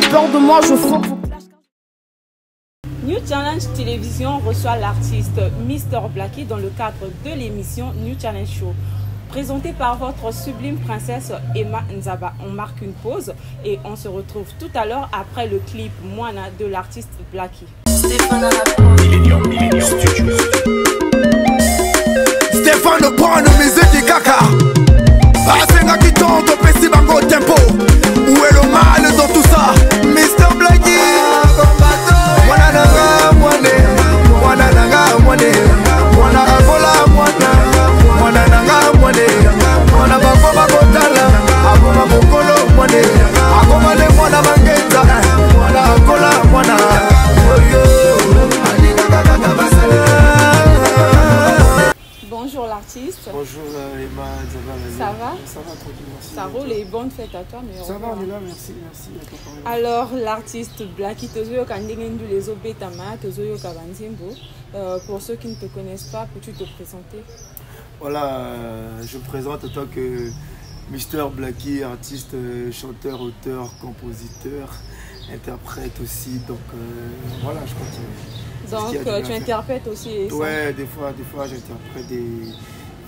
peur de moi, je frappe. New Challenge Télévision reçoit l'artiste Mr Blackie dans le cadre de l'émission New Challenge Show. Présenté par votre sublime princesse Emma Nzaba. On marque une pause et on se retrouve tout à l'heure après le clip Moana de l'artiste Blackie. Stéphane prend nos musiques de caca. Asenga qui tombe au petit bango tempo. Où est le mal dans tout ça? Mr Blackie. Moana nanga moane, moana nanga moane, moana akola moana, moana nanga moane, moana bakoma kotala, akoma mokolo moane, akoma le moana mangenza, moana akola moana. Bonjour l'artiste. Bonjour Emma, ça va? Ça va, tranquille, merci. Ça roule et bonne fête à toi. Mais ça va, on est là, merci. Alors l'artiste Blackie, pour ceux qui ne te connaissent pas, peux-tu te présenter? Voilà, je me présente en tant que Mr Blackie, artiste, chanteur, auteur, compositeur, interprète aussi, donc voilà, je continue. Donc tu interprètes aussi? Ouais, des fois j'interprète des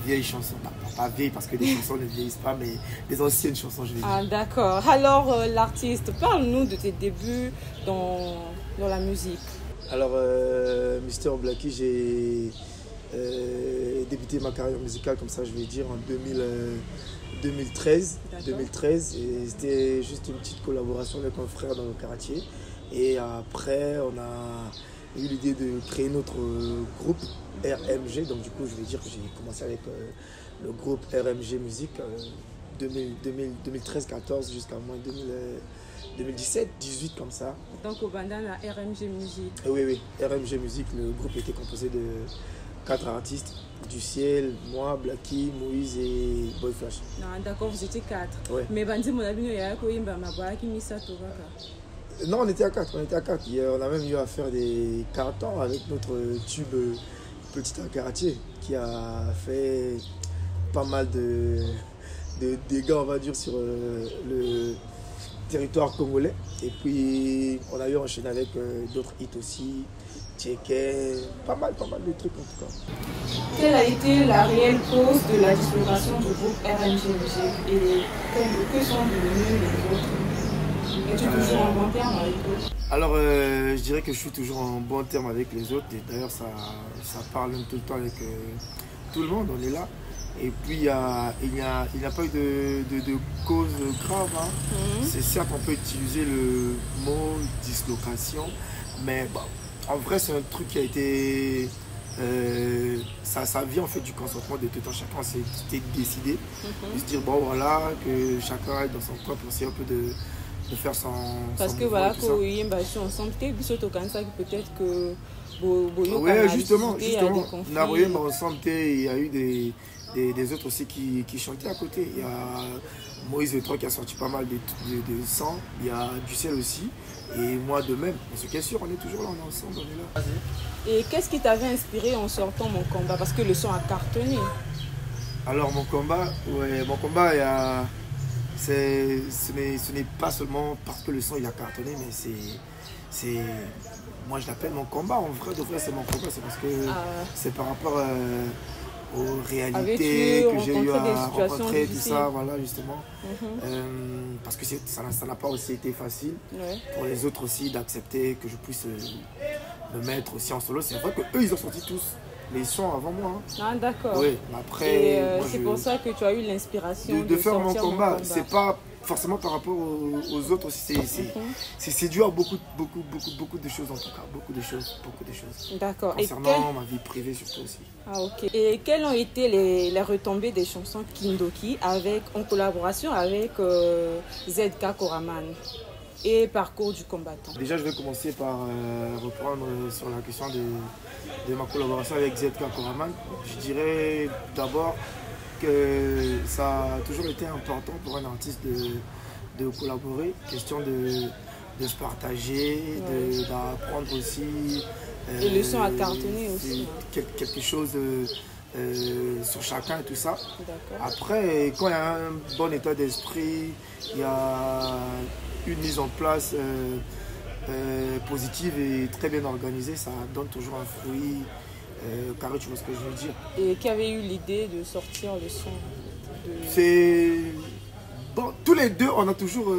vieilles chansons, pas vieilles parce que les chansons ne vieillissent pas, mais des anciennes chansons, je vais dire. Ah d'accord, alors l'artiste, parle-nous de tes débuts dans la musique. Alors Mr Blackie, j'ai débuté ma carrière musicale, comme ça je vais dire, en 2013, et c'était juste une petite collaboration avec un frère dans le quartier. Et après, on a eu l'idée de créer notre groupe RMG. Donc du coup, je vais dire que j'ai commencé avec le groupe RMG Musique 2013-14 jusqu'à moins 2017-18 comme ça. Donc au bandana RMG Musique. Oui, RMG Musique, le groupe était composé de 4 artistes. Du Ciel, moi, Blackie, Moïse et Boy Flash. D'accord, vous étiez 4. Ouais. Mais Bandi Monabino non, on était à 4, On a même eu à faire des cartons avec notre tube Petit Quartier qui a fait pas mal de dégâts, on va dire, sur le territoire congolais. Et puis, on a eu enchaîné avec d'autres hits aussi, Tchéké, pas mal de trucs en tout cas. Quelle a été la réelle cause de la disparition du groupe RMG Musique et que sont devenus les autres? Es-tu toujours en bon terme avec eux? Alors, je dirais que je suis toujours en bon terme avec les autres. Et d'ailleurs, ça parle tout le temps avec tout le monde, on est là. Et puis, il n'y a pas eu de cause grave. Hein. C'est certes, on peut utiliser le mot dislocation, mais bon, en vrai, c'est un truc qui a été... ça vient en fait du consentement de tout un chacun. C'était décidé de se dire, bon voilà, que chacun aille dans son coin pour essayer un peu de faire son... Parce que voilà, quand oui, ensemble, peut-être que... Oui, justement, il y a eu des autres aussi qui chantaient à côté. Il y a Moïse Le 3 qui a sorti pas mal de sons. Il y a Du Ciel aussi. Et moi de même. Ce qui est sûr, on est toujours là, on est ensemble, on est là. Et qu'est-ce qui t'avait inspiré en sortant Mon Combat? Parce que le son a cartonné. Alors Mon Combat, ce n'est pas seulement parce que le son il a cartonné, mais c'est moi je l'appelle mon combat. En vrai de vrai, c'est mon combat. C'est parce que c'est par rapport aux réalités que j'ai eu à rencontrer, tout ça, voilà, justement. Parce que ça n'a pas aussi été facile pour les autres aussi d'accepter que je puisse me mettre aussi en solo. C'est vrai qu'eux, ils ont sorti tous les sons avant moi. Hein. Ah d'accord. Oui, après... c'est pour ça que tu as eu l'inspiration de faire mon combat. C'est pas forcément par rapport aux autres aussi. C'est dû à beaucoup de choses en tout cas. Beaucoup de choses. D'accord. Concernant ma vie privée surtout aussi. Ah ok. Et quelles ont été les retombées des chansons Kindoki en collaboration avec ZK Koraman et Parcours du combattant? Déjà, je vais commencer par reprendre sur la question de ma collaboration avec ZK Koraman. Je dirais d'abord que ça a toujours été important pour un artiste de collaborer. Question de se partager, d'apprendre aussi. Et le son a cartonné aussi. Quelque chose sur chacun et tout ça. Après, quand il y a un bon état d'esprit, il y a une mise en place positive et très bien organisée, ça donne toujours un fruit carré, tu vois ce que je veux dire. Et qui avait eu l'idée de sortir le son C'est... Bon, tous les deux, on a toujours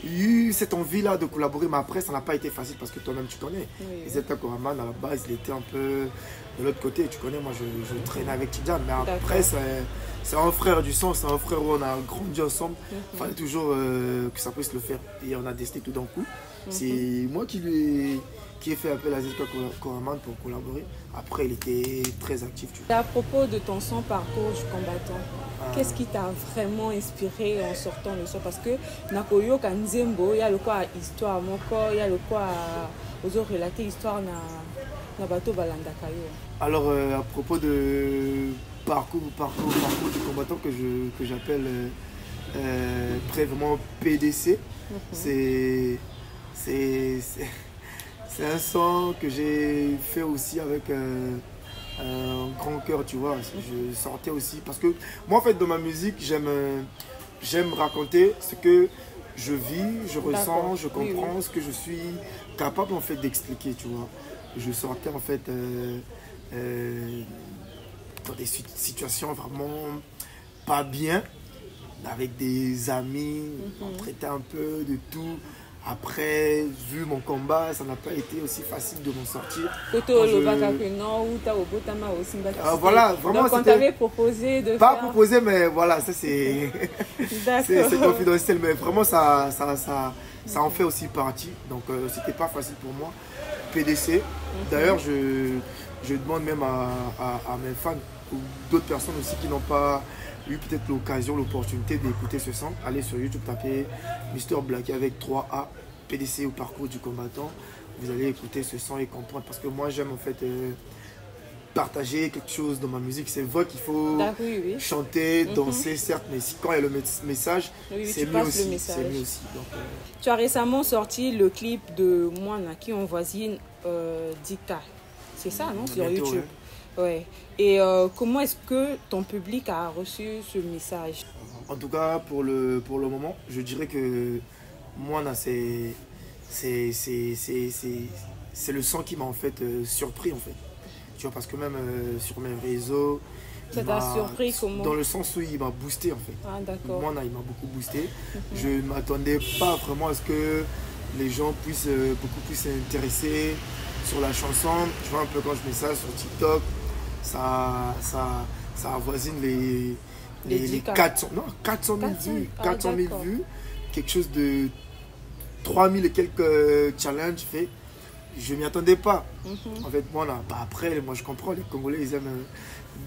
eu cette envie-là de collaborer, mais après, ça n'a pas été facile parce que toi-même, tu connais. Oui. Zeta Koraman, à la base, il était un peu de l'autre côté. Tu connais, moi, je traînais avec Tidjane, mais après, c'est un frère du sang, c'est un frère où on a grandi ensemble. Il fallait toujours que ça puisse le faire. Et on a décidé tout d'un coup. C'est moi qui ai fait appel à Zeta Koraman pour collaborer. Après, il était très actif. Tu vois. À propos de ton son Parcours du combattant, qu'est-ce qui t'a vraiment inspiré en sortant le son? Parce que Nakoyo Kanzembo, il y a le quoi histoire, il y a le quoi aux autres relater histoire na bateau balanda kayo. Alors, à propos de parcours du combattant que j'appelle très vraiment PDC, c'est un son que j'ai fait aussi avec un grand cœur, tu vois. Je sortais aussi parce que moi, en fait, dans ma musique, j'aime raconter ce que je vis, je ressens, je comprends, ce que je suis capable en fait d'expliquer, tu vois. Je sortais en fait dans des situations vraiment pas bien, avec des amis, on traitait un peu de tout. Après, vu mon combat, ça n'a pas été aussi facile de m'en sortir. Voilà, vraiment, donc on t'avait proposé de pas faire... proposé, mais voilà, ça c'est confidentiel, mais vraiment ça en fait aussi partie. Donc c'était pas facile pour moi. PDC, d'ailleurs je demande même à mes fans ou d'autres personnes aussi qui n'ont pas eu peut-être l'occasion, l'opportunité d'écouter ce son, allez sur YouTube, tapez Mr Blackie avec 3A, PDC au parcours du combattant. Vous allez écouter ce son et comprendre, parce que moi j'aime en fait partager quelque chose dans ma musique. C'est vrai qu'il faut chanter, danser, certes, mais quand il y a le message, c'est mieux aussi. Donc, tu as récemment sorti le clip de Moana qui on voisine Dika. C'est ça, non? Sur YouTube. Ouais. Et comment est-ce que ton public a reçu ce message? En tout cas, pour le moment, je dirais que Moana, c'est le son qui m'a en fait surpris en fait. Tu vois, parce que même sur mes réseaux, ça t'a surpris comment? Dans le sens où il m'a boosté en fait. Ah, d'accord. Moana, il m'a beaucoup boosté. Je ne m'attendais pas vraiment à ce que les gens puissent beaucoup plus s'intéresser sur la chanson. Tu vois, un peu quand je mets ça sur TikTok, ça avoisine les 400 000 vues. 400 000 vues. Quelque chose de 3000 et quelques challenges faits. Je ne m'y attendais pas. En fait, moi, là, après, moi, je comprends, les Congolais, ils aiment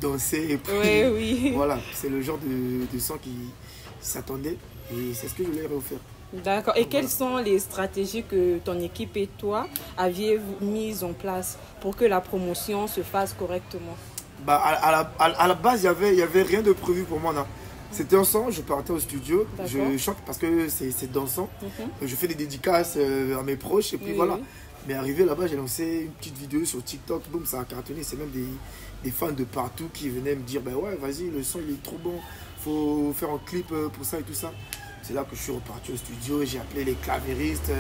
danser. Et puis, voilà, c'est le genre de son qui s'attendait. Et c'est ce que je voulais refaire. D'accord. Et quelles sont les stratégies que ton équipe et toi aviez mises en place pour que la promotion se fasse correctement? À la base, il y avait rien de prévu pour moi. C'était un son, je partais au studio, je chante parce que c'est dansant. Je fais des dédicaces à mes proches et puis voilà. Mais arrivé là-bas, j'ai lancé une petite vidéo sur TikTok, boum, ça a cartonné. C'est même des fans de partout qui venaient me dire, ben ouais, vas-y, le son il est trop bon, faut faire un clip pour ça et tout ça. C'est là que je suis reparti au studio, j'ai appelé les clavéristes,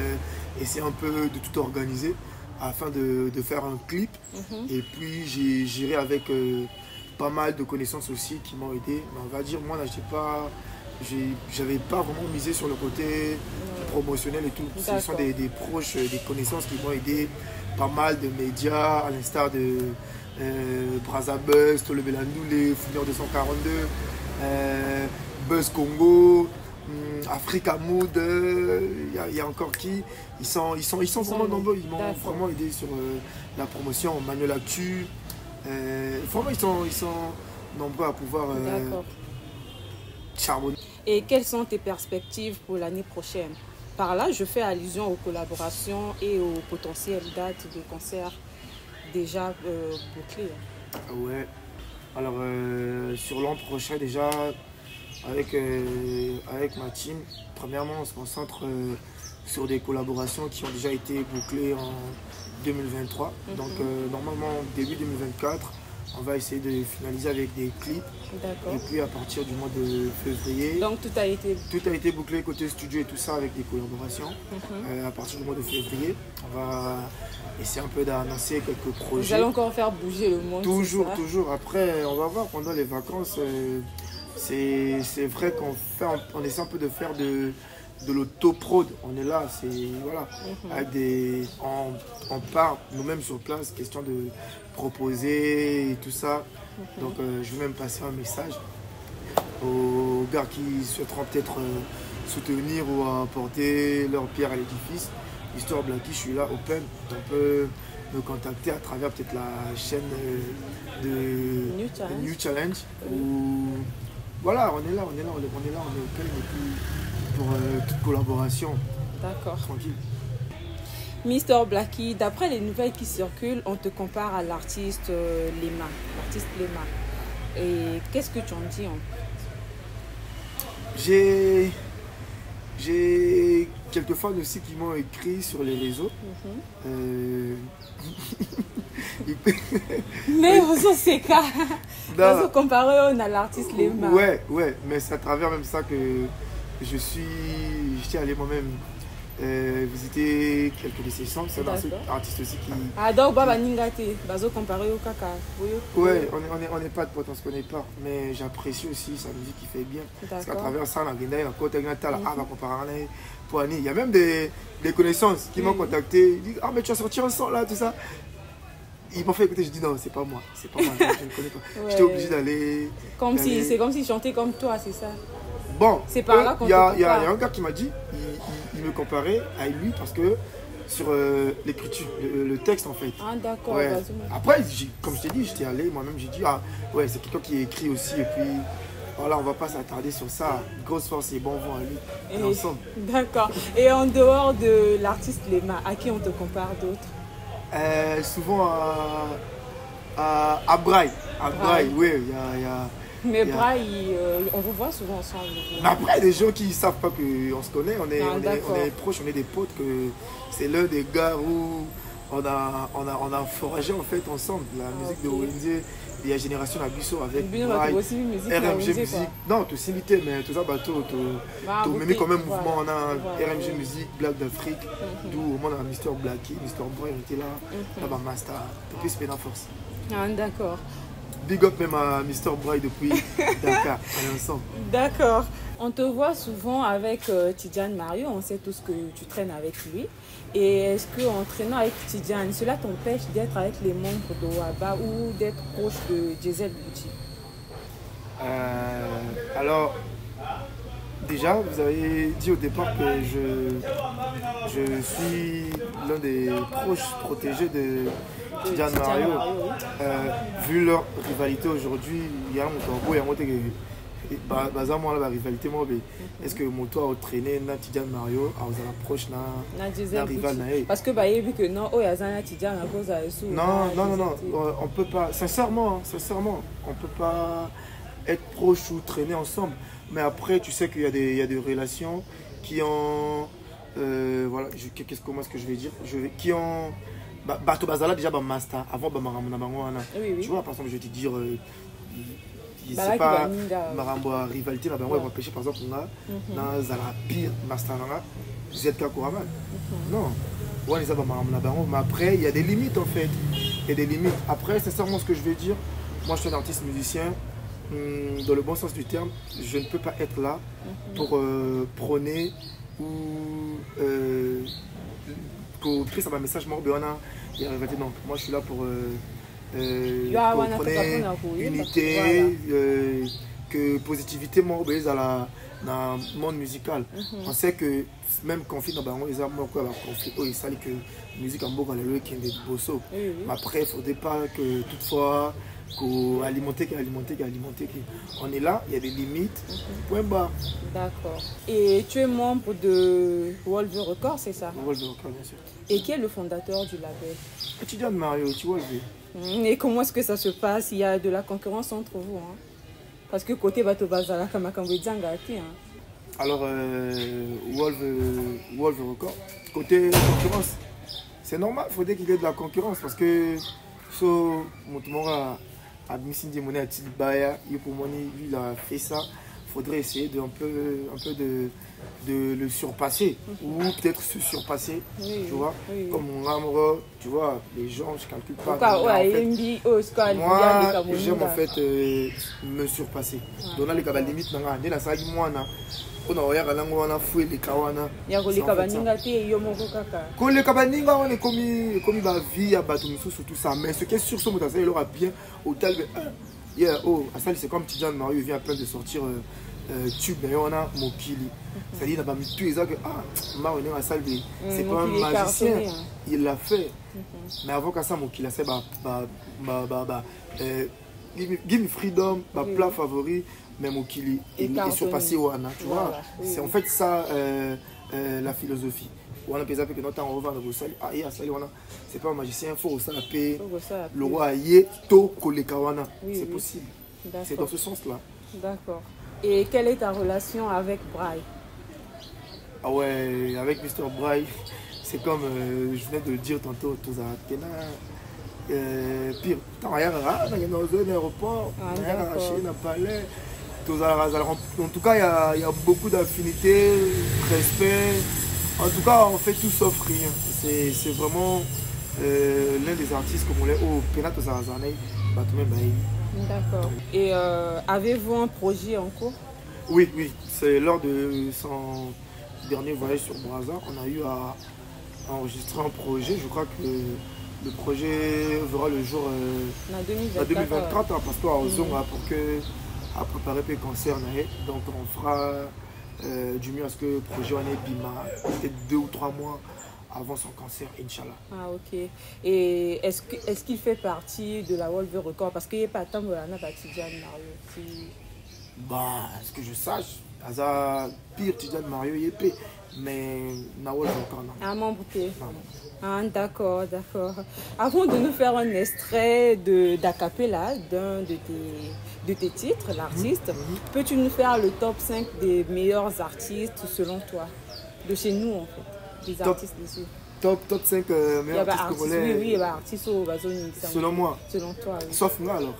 essayer un peu de tout organiser afin de faire un clip. Et puis j'ai géré avec pas mal de connaissances aussi qui m'ont aidé. Mais on va dire, moi là, j'avais pas vraiment misé sur le côté promotionnel et tout. Ce sont des proches, des connaissances qui m'ont aidé. Pas mal de médias, à l'instar de Brazabuzz, Tole Belandoulé, Founir 242, Buzz Congo, Africa Mood, il y a encore qui. Ils sont vraiment nombreux, ils m'ont vraiment aidé sur la promotion. Manuel Actu, vraiment ils sont nombreux à pouvoir charbonner. Et quelles sont tes perspectives pour l'année prochaine? Par là, je fais allusion aux collaborations et aux potentielles dates de concerts déjà bouclées. Ouais, alors sur l'an prochain déjà, avec ma team, premièrement on se concentre sur des collaborations qui ont déjà été bouclées en 2023. Donc normalement début 2024, On va essayer de finaliser avec des clips. D'accord. Et puis à partir du mois de février, Donc tout a été... tout a été bouclé côté studio et tout ça avec des collaborations. À partir du mois de février, on va essayer un peu d'annoncer quelques projets. Vous allez encore faire bouger le monde. Toujours, toujours. Après, on va voir pendant les vacances. C'est vrai qu'on essaie un peu de faire de l'auto-prod. On est là, c'est voilà. Avec on part nous-mêmes sur place, question de proposer et tout ça. Donc je vais même passer un message aux gars qui souhaiteront peut-être soutenir ou apporter leur pierre à l'édifice. Mister Blacky, je suis là, open. On peut me contacter à travers peut-être la chaîne de New Challenge. Ou voilà, on est là, on est open et puis pour toute collaboration. D'accord. Tranquille. Mister Blacky, d'après les nouvelles qui circulent, on te compare à l'artiste Lema. Et qu'est-ce que tu en dis en fait? J'ai quelques fans aussi qui m'ont écrit sur les réseaux. Mais on sait qu'à comparer à l'artiste Lema. Ouais, mais c'est à travers même ça que je suis allé moi-même visiter quelques de ses sons. C'est un artiste aussi qui... Ah donc Baba Ningate, bazo comparé au Kaka. Ouais, on n'est pas de potes, on se connaît pas, mais j'apprécie aussi sa musique qui fait bien. Parce qu'à travers ça, il y a même des connaissances qui m'ont contacté, ils disent ah mais tu as sorti un son là, tout ça. Ils m'ont fait écouter, je dis non, c'est pas moi, je ne connais pas. J'étais obligé d'aller... C'est comme s'il chantait comme toi, c'est ça? Bon, c'est par là qu'on il y a un gars qui m'a dit, il me comparait à lui parce que sur l'écriture, le texte en fait. Ah d'accord. Ouais. Après, comme je t'ai dit, j'étais allé, moi-même j'ai dit, ah ouais, c'est quelqu'un qui écrit aussi et puis voilà, on va pas s'attarder sur ça. Grosse force et bon vent à lui, ensemble. D'accord. Et en dehors de l'artiste Lema, à qui on te compare d'autres? Souvent à Braille. À Braille, oui, il y a... Mais Braille, on vous voit souvent ensemble. Mais après, les gens qui ne savent pas qu'on se connaît, on est proches, on est des potes, que c'est l'un des gars où on a foragé en fait ensemble la musique de Wendy. Il y a Génération Abisso avec Braille, RMG Musique. Non, tu aussi imité, mais tout ça, bateau, tu mets quand même mouvement. On a RMG Musique, Black d'Afrique, d'où au monde on a Mister Blacky, Mister Boy, on était là, là-bas Master, depuis Spéna Force. Ah, d'accord. Big up même à Mister Boy depuis Dakar, on est ensemble. D'accord. On te voit souvent avec Tidjane Mario, on sait tous que tu traînes avec lui. Et est-ce qu'en traînant avec Tidjane, cela t'empêche d'être avec les membres d'Owaba ou d'être proche de Diesel Bouti? Alors, déjà, vous avez dit au départ que je suis l'un des proches protégés de Tidjane Mario. Vu leur rivalité aujourd'hui, il y a un la rivalité, est-ce que mon toit a entraîné Tidjane Mario à l'approche de rival? Parce que vu que non, il y a Tidjane à cause de non, on peut pas, sincèrement, on peut pas être proche ou traîner ensemble. Mais après, tu sais qu'il y a des relations qui ont, voilà, comment est-ce que je vais dire, qui ont, Bato Bazala déjà master avant tu vois, par exemple, je vais te dire, c'est pas ma rivalité là, on va pêcher par exemple on a Zala pire master ZK Koraman. Non, mais après il y a des limites en fait, il y a des limites. Après, sincèrement, ce que je vais dire, moi je suis un artiste musicien. Dans le bon sens du terme, je ne peux pas être là pour prôner ou pour créer un message mort. Non, moi je suis là pour prôner unité, que positivité mort dans le monde musical. On sait que même conflit dans les armes, conflit, il s'agit que la musique en Boga, qui est des bosso. Mais après, il ne faudrait pas que toutefois alimenter. On est là, il y a des limites. Point barre. D'accord. Et tu es membre de Wolver Records, c'est ça? Wolver Records, bien sûr. Et qui est le fondateur du label? Tidjane Mario, tu vois. Et comment est-ce que ça se passe? Il y a de la concurrence entre vous, hein? Parce que côté Bato Bazala, alors, Wolver Records, côté concurrence, c'est normal, il faudrait qu'il y ait de la concurrence parce que Admission Diemone à Tilbaya, pour moi, lui, il a fait ça. Il faudrait essayer de un peu de le surpasser ou peut-être se surpasser, tu vois, comme mon amoureux, tu vois, les gens, je calcule pas. Moi, j'aime en fait me surpasser. Donc là, les cabas limite, on a ça moi on a oya kalango wana foué les kawana ya ko le kabaninga te yo moko kaka ko le kabaninga on est comme ba vie à bateau surtout ça, mais ce qui est sûr, son il aura bien au tel yeah, oh, à ça c'est comme Tidjane Mario vient à peine de sortir tube, mais on a Mokili. C'est-à-dire, il a mis tous les ans que Mario est à salle, c'est pas un magicien, il l'a fait. Mais avant qu'à ça, Mokili a fait Give me freedom, ma plat favori, mais Mokili est surpassé Wana, tu vois. C'est en fait ça la philosophie. On a pensé que notre on va dans le salle, c'est pas un magicien, il faut ça la paix. Le roi Aye, To Kolekawana, c'est possible. C'est dans ce sens-là. D'accord. Et quelle est ta relation avec Braille? Ah ouais, avec Mr. Braille, c'est comme je venais de le dire tantôt, tout ça, pire, dans un aéroport, dans un palais, en tout cas, il y a beaucoup d'affinités, respect. En tout cas, on fait tout sauf rien. C'est vraiment l'un des artistes comme on l'est au Penato Zarazane, D'accord. Et avez-vous un projet en cours? Oui, oui. C'est lors de son dernier voyage sur Brazza, on a eu à enregistrer un projet. Je crois que le projet verra le jour en 2024 parce pour que à préparer le concert. Donc on fera du mieux à ce que le projet en ait bima, peut-être 2 ou 3 mois avant son concert, Inch'Allah. Ah, ok. Et est-ce qu'il fait partie de la World Record? Parce qu'il n'y a pas tant de Tidjane Mario. Bah, ce que je sache, Aza pire Tidjane Mario YP, mais na World Record. Ah, mon bouteille. Ah, d'accord, d'accord. Avant de nous faire un extrait d'acapella d'un de tes titres, l'artiste, peux-tu nous faire le top 5 des meilleurs artistes selon toi? De chez nous, en fait. Les artistes d'ici. Top 5 meilleurs artistes congolais. Oui, il y a artistes au Bazoni. Selon moi. Selon toi, oui. Sauf moi alors.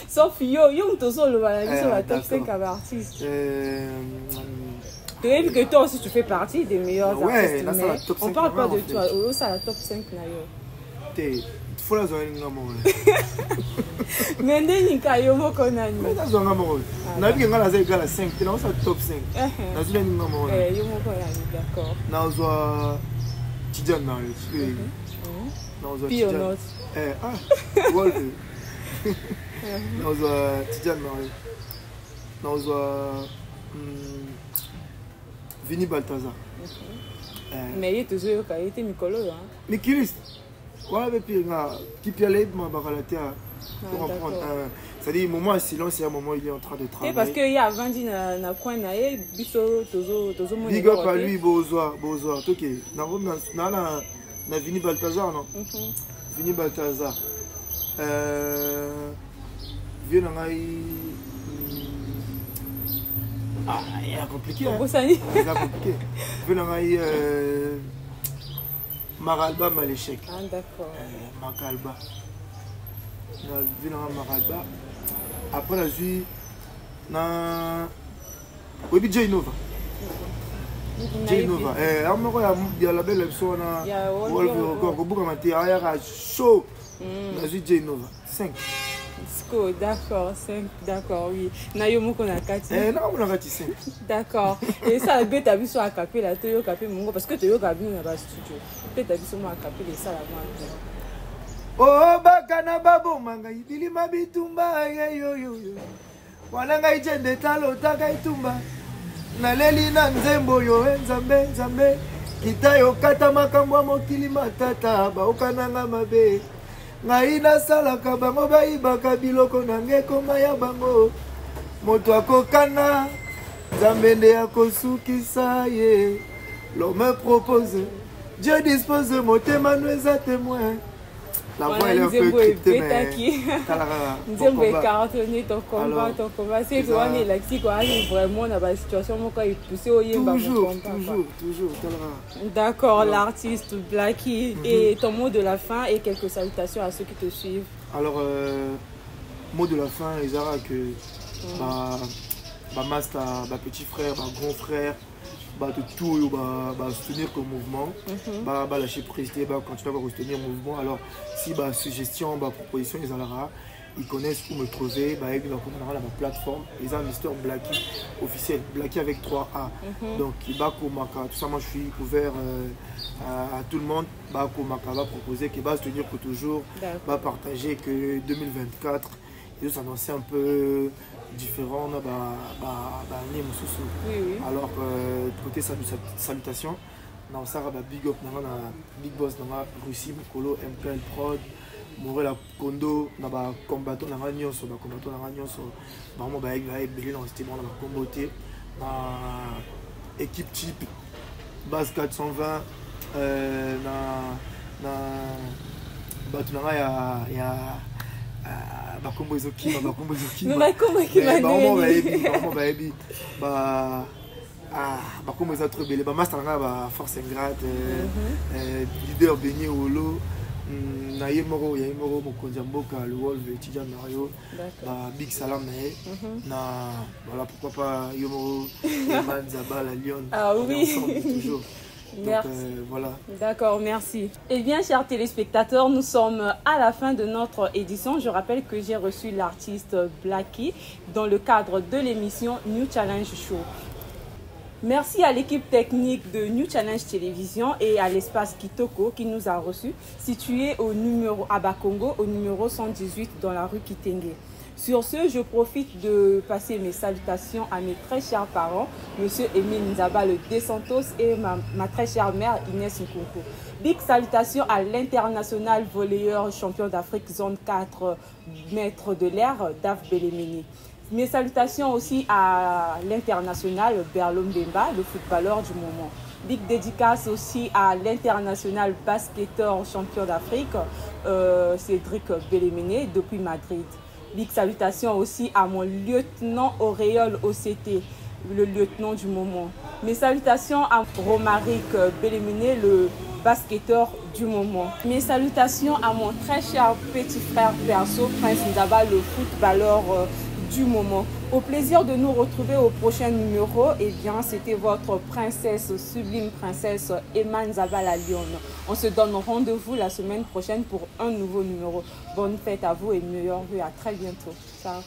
Sauf yo, on te sort le top 5 artistes. Tu as vu que toi aussi tu fais partie des meilleurs artistes. Là, mais top 5 on parle pas de toi. Oh, ça la top 5 il faut la zone mais ndeni kayo moko nani. Mais la zone amoro. Na bi ngala za égal à 5, tu as top 5. Na zone ni ngamo. Yo moko nani, d'accord. Na zo Tidjane Mario. Na zo Tidjane. Wolf. Na zo Tidjane Mario. Na zo Vini Balthazar. Mais il est toujours il était Mikolo hein. Mikilis. Voilà, mais puis qui pialait ma baralate pour comprendre. C'est-à-dire, moment de silence, il y a un moment où il est en train de travailler. Parce qu'il y a 20 ans, na coin na biso tozo moni. Big up à lui, Bozoa. Ok. Na Vini Balthazar, non? Vini Balthazar. Vieux Nangaï. Ah, il est compliqué. Il est compliqué. Vieux Nangaï. Maralba Maléchek. Ah, d'accord. Maralba. Vu dans Maralba. Après la vie, na Webi Jainova. Jainova. Il y a la belle leçon na Wolf Record. Beaucoup de matériel à chaud. Na vie Jainova. 5. D'accord, 5, d'accord, oui. Nayomo Konakati. Non, on a 5. D'accord. Et ça, le bête a vu sur la capée, la Toyo Capé Mongo, parce que Toyo Capé dans le studio. Peut-être a vu sur la capée, et ça, la moindre. Oh, Bakana Babo Manga, Ibili Mabitumba, yo yo yo. Wananga Ijende Talo, Taka Itumba. Naleli na Nzembo, yo, Nzambe, Nzambe. Kitayo Kata Makamwa Mokili Matata, Baokananga Mabe. Ngai nasalaka bango bayibaka biloko na ngai koma ya bango moto akokana nzambe nde akosukisa ye l'homme propose Dieu dispose motema no eza témoin. La voix elle est un peu cryptée mais Nzembo est cartonné ton combat c'est toi ni lexi quoi vraiment dans la situation moi quand il poussé au yemba toujours. D'accord, l'artiste Blacky et ton mot de la fin et quelques salutations à ceux qui te suivent. Alors, mot de la fin, Ezara, que master, petit frère, grand frère, de tout, soutenir comme mouvement, lâcher prise, continuer à soutenir le mouvement. Alors, si suggestion, proposition, ils connaissent où me trouver, ils vont comprendre la plateforme, ils ont Mr. Blacky officiel, Blacky avec 3A. Donc, tout ça, moi je suis ouvert à tout le monde, va proposer, qui va soutenir pour toujours, va partager que 2024, ils ont annoncé un peu différent, alors côté salutation, dans ça big up, big boss, Russie, Mokolo, MPL Prod, Morela Kondo, combattant dans la nyonso, vraiment belé dans ce moment dans combattre, équipe type, base 420, il y a bakombo ezoki bakombo eza trop belé bamaster nanga baforce ingrate leader Beignet Olo na ye moko mokonzi ya mboka le wolf étudiant Mario big salam na ye na voilà pourquoi pas yo moko Nzaba la Lyon ensemble toujours. Merci. Donc, voilà. D'accord, merci. Eh bien, chers téléspectateurs, nous sommes à la fin de notre édition. Je rappelle que j'ai reçu l'artiste Blacky dans le cadre de l'émission New Challenge Show. Merci à l'équipe technique de New Challenge Télévision et à l'espace Kitoko qui nous a reçus, situé à Bakongo, au numéro 118 dans la rue Kitenge. Sur ce, je profite de passer mes salutations à mes très chers parents, M. Émile Nzaba le Desantos et ma très chère mère Inès Nkunku. Big salutations à l'international volleyeur champion d'Afrique zone 4 maître de l'air, Daf Belemeni. Mes salutations aussi à l'international Berlo Mbemba, le footballeur du moment. Big dédicace aussi à l'international basketteur champion d'Afrique, Cédric Belemeni depuis Madrid. Big salutations aussi à mon lieutenant Auréole OCT, le lieutenant du moment. Mes salutations à Romaric Belemeni, le basketteur du moment. Mes salutations à mon très cher petit frère perso, Prince Nzaba, le footballeur du moment. Au plaisir de nous retrouver au prochain numéro. Eh bien, c'était votre princesse, sublime princesse Emma Nzaba la Lyon. On se donne rendez-vous la semaine prochaine pour un nouveau numéro. Bonne fête à vous et meilleure vue. À très bientôt. Ciao.